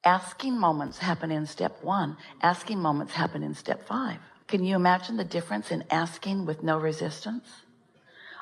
asking moments happen in step 1. Asking moments happen in step 5. Can you imagine the difference in asking with no resistance?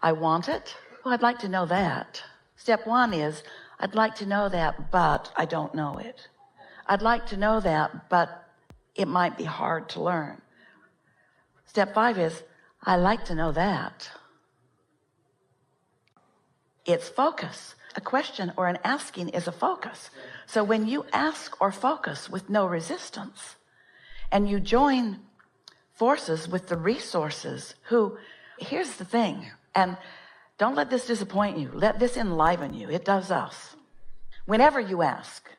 I want it. Well, I'd like to know that. Step 1 is, I'd like to know that, but I don't know it. I'd like to know that, but it might be hard to learn. Step 5 is, I like to know that. It's focus. A question or an asking is a focus. So when you ask or focus with no resistance, and you join forces with the resources who, here's the thing, and don't let this disappoint you. Let this enliven you. It does us. Whenever you ask,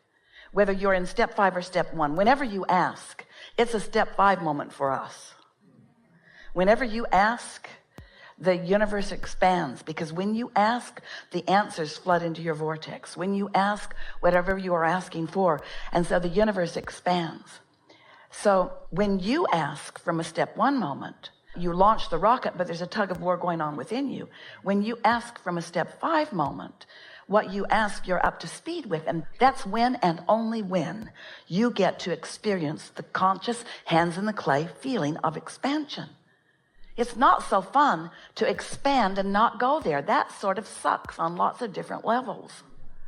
whether you're in step 5 or step 1, whenever you ask, it's a step 5 moment for us. Whenever you ask, the universe expands, because when you ask, the answers flood into your vortex. When you ask whatever you are asking for, and so the universe expands. So when you ask from a step 1 moment, you launch the rocket, but there's a tug of war going on within you. When you ask from a step 5 moment, what you ask, you're up to speed with. And that's when and only when you get to experience the conscious hands in the clay feeling of expansion. It's not so fun to expand and not go there. That sort of sucks on lots of different levels.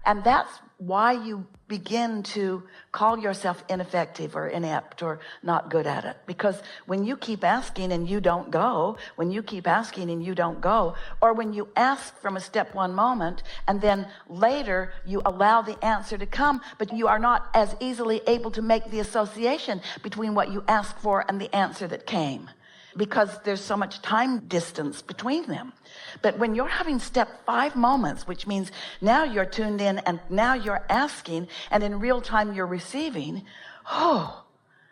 And that's why you begin to call yourself ineffective or inept or not good at it. Because when you keep asking and you don't go, when you keep asking and you don't go, or when you ask from a step 1 moment and then later you allow the answer to come, but you are not as easily able to make the association between what you asked for and the answer that came, because there's so much time distance between them. But when you're having step 5 moments, which means now you're tuned in and now you're asking, and in real time you're receiving,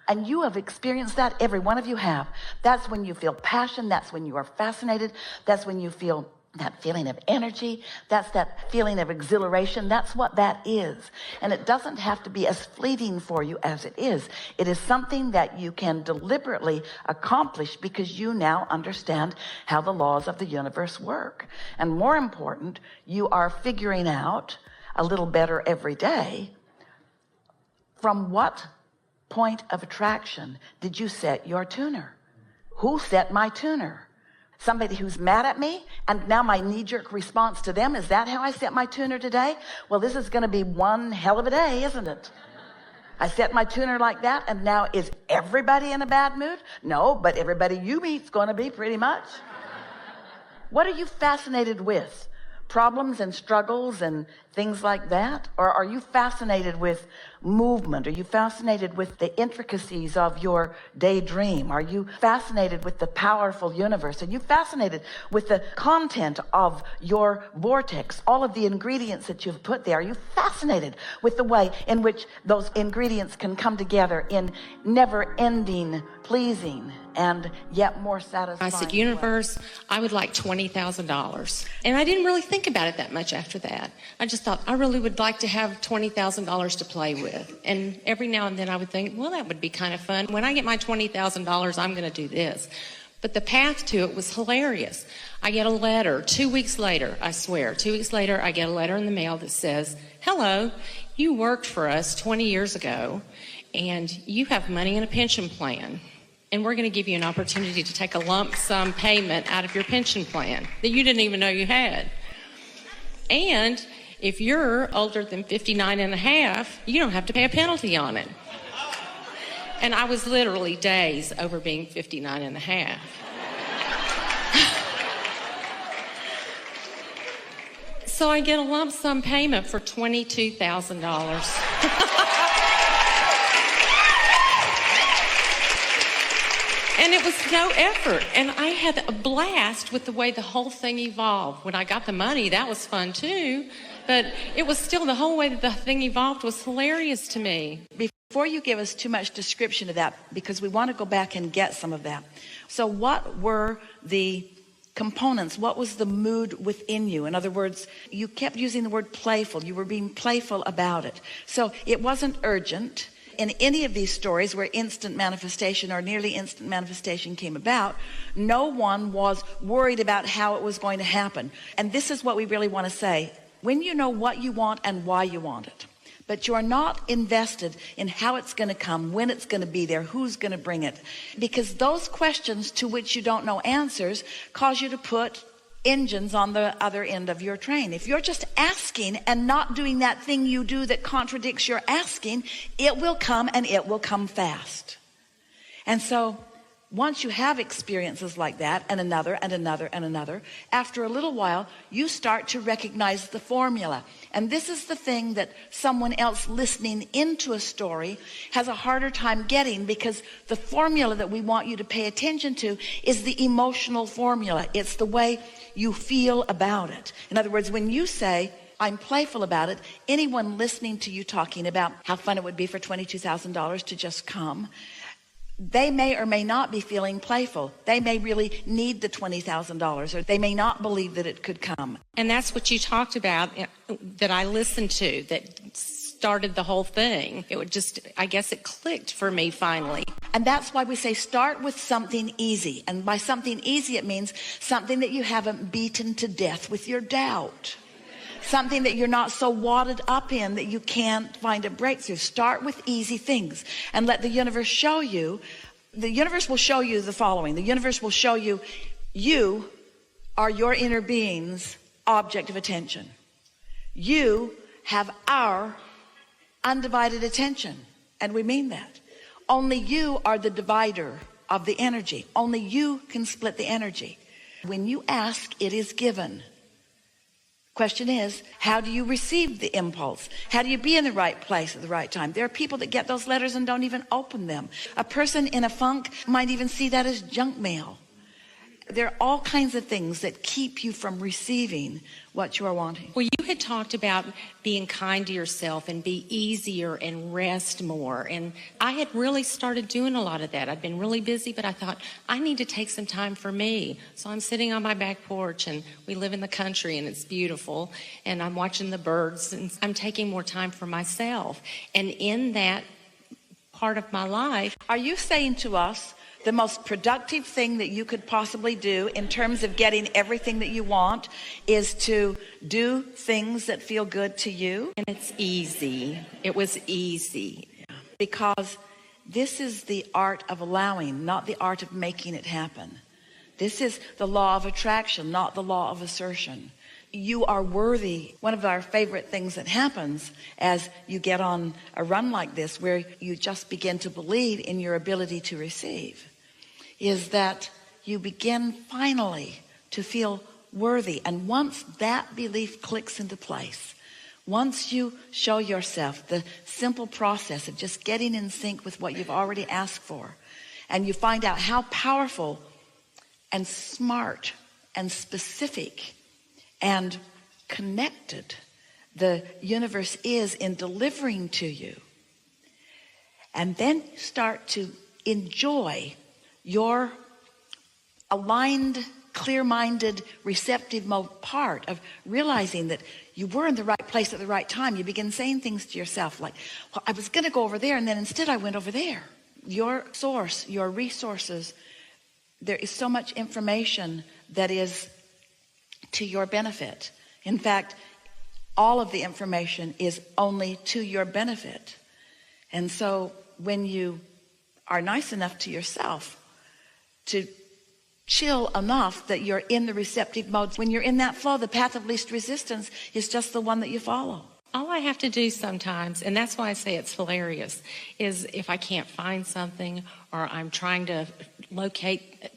and you have experienced that. Every one of you have. That's when you feel passion. That's when you are fascinated. That's when you feel that feeling of energy. That's that feeling of exhilaration. That's what that is. And it doesn't have to be as fleeting for you as it is. It is something that you can deliberately accomplish because you now understand how the laws of the universe work. And more important, you are figuring out a little better every day, from what point of attraction did you set your tuner? Who set my tuner? Somebody who's mad at me, and now my knee-jerk response to them, is that how I set my tuner today? Well, this is going to be one hell of a day, isn't it? I set my tuner like that, and now is everybody in a bad mood? No, but everybody you meet's going to be pretty much. What are you fascinated with? Problems and struggles and things like that? Or are you fascinated with movement? Are you fascinated with the intricacies of your daydream? Are you fascinated with the powerful universe? Are you fascinated with the content of your vortex, all of the ingredients that you've put there? Are you fascinated with the way in which those ingredients can come together in never-ending, pleasing, and yet more satisfying? I said, universe, I would like $20,000. And I didn't really think about it that much after that. I just thought, I really would like to have $20,000 to play with. And every now and then I would think, well, that would be kind of fun. When I get my $20,000, I'm going to do this. But the path to it was hilarious. I get a letter 2 weeks later, I swear, 2 weeks later, I get a letter in the mail that says, hello, you worked for us 20 years ago, and you have money in a pension plan. And we're going to give you an opportunity to take a lump sum payment out of your pension plan that you didn't even know you had. And if you're older than 59 and a half, you don't have to pay a penalty on it. And I was literally days over being 59 and a half. So I get a lump sum payment for $22,000. And it was no effort. And I had a blast with the way the whole thing evolved. When I got the money, that was fun too. But it was still, the whole way that the thing evolved was hilarious to me. Before you give us too much description of that, because we want to go back and get some of that. So what were the components? What was the mood within you? In other words, you kept using the word playful. You were being playful about it. So it wasn't urgent. In any of these stories where instant manifestation or nearly instant manifestation came about, no one was worried about how it was going to happen. And this is what we really want to say. When you know what you want and why you want it, but you're not invested in how it's going to come, when it's going to be there, who's going to bring it. Because those questions to which you don't know answers cause you to put engines on the other end of your train. If you're just asking and not doing that thing you do that contradicts your asking, it will come, and it will come fast. And so once you have experiences like that, and another and another and another, after a little while you start to recognize the formula. And this is the thing that someone else listening into a story has a harder time getting, because the formula that we want you to pay attention to is the emotional formula. It's the way you feel about it. In other words, when you say, I'm playful about it, anyone listening to you talking about how fun it would be for $22,000 to just come, they may or may not be feeling playful. They may really need the $20,000, or they may not believe that it could come. And that's what you talked about that I listened to that started the whole thing. It would just, I guess it clicked for me finally. And that's why we say start with something easy. And by something easy, it means something that you haven't beaten to death with your doubt. Something that you're not so wadded up in that you can't find a breakthrough. Start with easy things and let the universe show you. The universe will show you the following. The universe will show you, you are your inner being's object of attention. You have our undivided attention. And we mean that. Only you are the divider of the energy. Only you can split the energy. When you ask, it is given. Question is, how do you receive the impulse? How do you be in the right place at the right time? There are people that get those letters and don't even open them. A person in a funk might even see that as junk mail. There are all kinds of things that keep you from receiving what you are wanting. Well, you had talked about being kind to yourself and be easier and rest more. And I had really started doing a lot of that. I'd been really busy, but I thought, I need to take some time for me. So I'm sitting on my back porch, and we live in the country, and it's beautiful. And I'm watching the birds, and I'm taking more time for myself. And in that part of my life. Are you saying to us, the most productive thing that you could possibly do in terms of getting everything that you want is to do things that feel good to you? And it's easy. It was easy. Because this is the art of allowing, not the art of making it happen. This is the law of attraction, not the law of assertion. You are worthy. One of our favorite things that happens as you get on a run like this, where you just begin to believe in your ability to receive, is that you begin finally to feel worthy. And once that belief clicks into place, once you show yourself the simple process of just getting in sync with what you've already asked for, and you find out how powerful and smart and specific and connected the universe is in delivering to you, and then start to enjoy your aligned, clear-minded, receptive mode part of realizing that you were in the right place at the right time. You begin saying things to yourself like, well, I was going to go over there, and then instead I went over there. Your source, your resources, there is so much information that is to your benefit. In fact, all of the information is only to your benefit. And so when you are nice enough to yourself to chill enough that you're in the receptive mode, when you're in that flow, the path of least resistance is just the one that you follow. All I have to do sometimes, and that's why I say it's hilarious, is if I can't find something, or I'm trying to locate,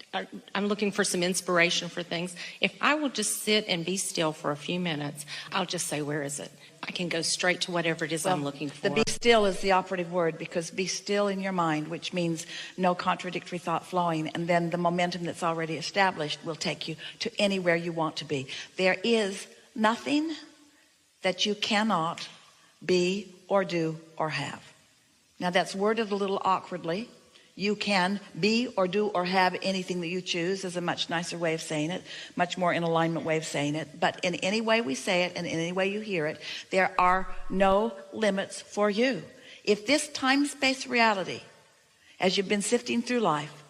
I'm looking for some inspiration for things. If I will just sit and be still for a few minutes, I'll just say, where is it? I can go straight to whatever it is I'm looking for. The be still is the operative word, because be still in your mind, which means no contradictory thought flowing, and then the momentum that's already established will take you to anywhere you want to be. There is nothing that you cannot be or do or have. Now that's worded a little awkwardly. You can be or do or have anything that you choose is a much nicer way of saying it, much more in alignment way of saying it. But in any way we say it and in any way you hear it, there are no limits for you. If this time-space reality, as you've been sifting through life,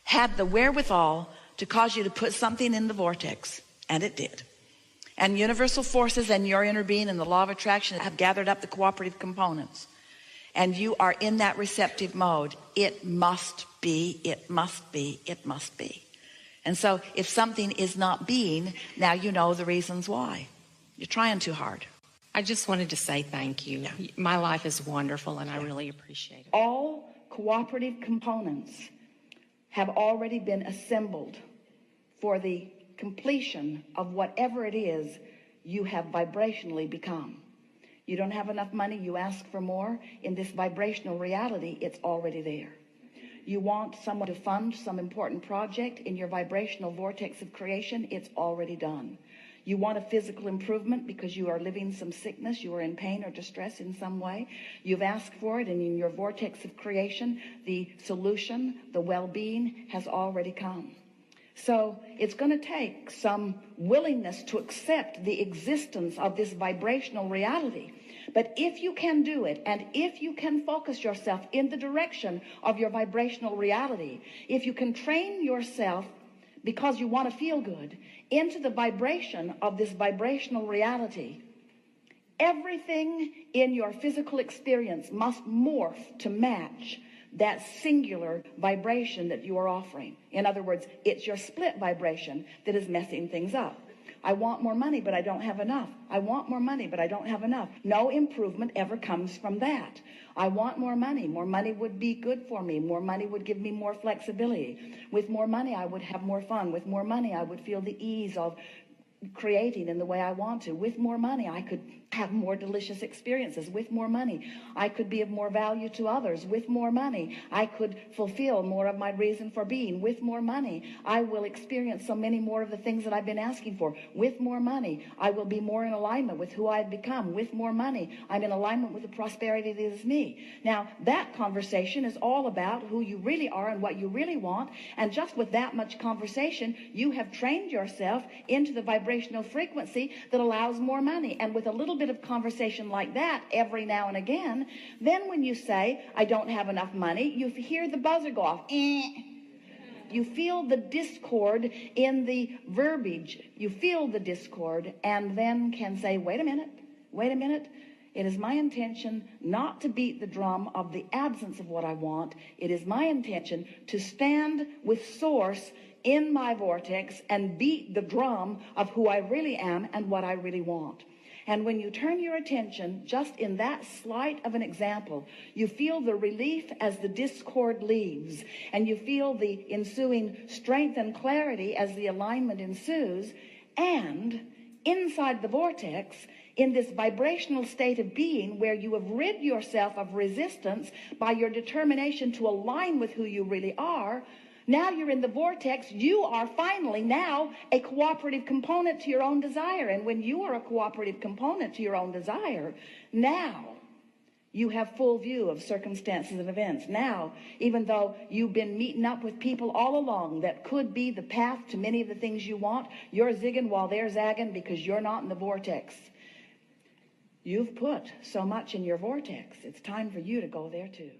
had the wherewithal to cause you to put something in the vortex, and it did, And universal forces and your inner being and the law of attraction have gathered up the cooperative components. And you are in that receptive mode. It must be, it must be, it must be. And so if something is not being, now you know the reasons why. You're trying too hard. I just wanted to say thank you. My life is wonderful, and I really appreciate it. All cooperative components have already been assembled for the completion of whatever it is you have vibrationally become. You don't have enough money, you ask for more. In this vibrational reality, it's already there. You want someone to fund some important project in your vibrational vortex of creation, it's already done. You want a physical improvement because you are living some sickness, you are in pain or distress in some way. You've asked for it, and in your vortex of creation, the solution, the well-being has already come. So it's going to take some willingness to accept the existence of this vibrational reality. But if you can do it, and if you can focus yourself in the direction of your vibrational reality, if you can train yourself because you want to feel good into the vibration of this vibrational reality, everything in your physical experience must morph to match that singular vibration that you are offering. In other words, it's your split vibration that is messing things up. I want more money, but I don't have enough. I want more money, but I don't have enough. No improvement ever comes from that. I want more money. More money would be good for me. More money would give me more flexibility. With more money, I would have more fun. With more money, I would feel the ease of creating in the way I want to. With more money, I could have more delicious experiences. With more money, I could be of more value to others. With more money, I could fulfill more of my reason for being. With more money, I will experience so many more of the things that I've been asking for. With more money, I will be more in alignment with who I've become. With more money, I'm in alignment with the prosperity that is me. Now, that conversation is all about who you really are and what you really want. And just with that much conversation, you have trained yourself into the vibrational frequency that allows more money. And with a little bit of conversation like that every now and again, then when you say, I don't have enough money, you hear the buzzer go off. You feel the discord in the verbiage. You feel the discord and then can say, wait a minute. It is my intention not to beat the drum of the absence of what I want. It is my intention to stand with Source in my vortex and beat the drum of who I really am and what I really want. And when you turn your attention just in that slight of an example, you feel the relief as the discord leaves, and you feel the ensuing strength and clarity as the alignment ensues. And inside the vortex, in this vibrational state of being where you have rid yourself of resistance by your determination to align with who you really are, now you're in the vortex. You are finally now a cooperative component to your own desire. And when you are a cooperative component to your own desire, now you have full view of circumstances and events. Now, even though you've been meeting up with people all along that could be the path to many of the things you want, you're zigging while they're zagging because you're not in the vortex. You've put so much in your vortex. It's time for you to go there too.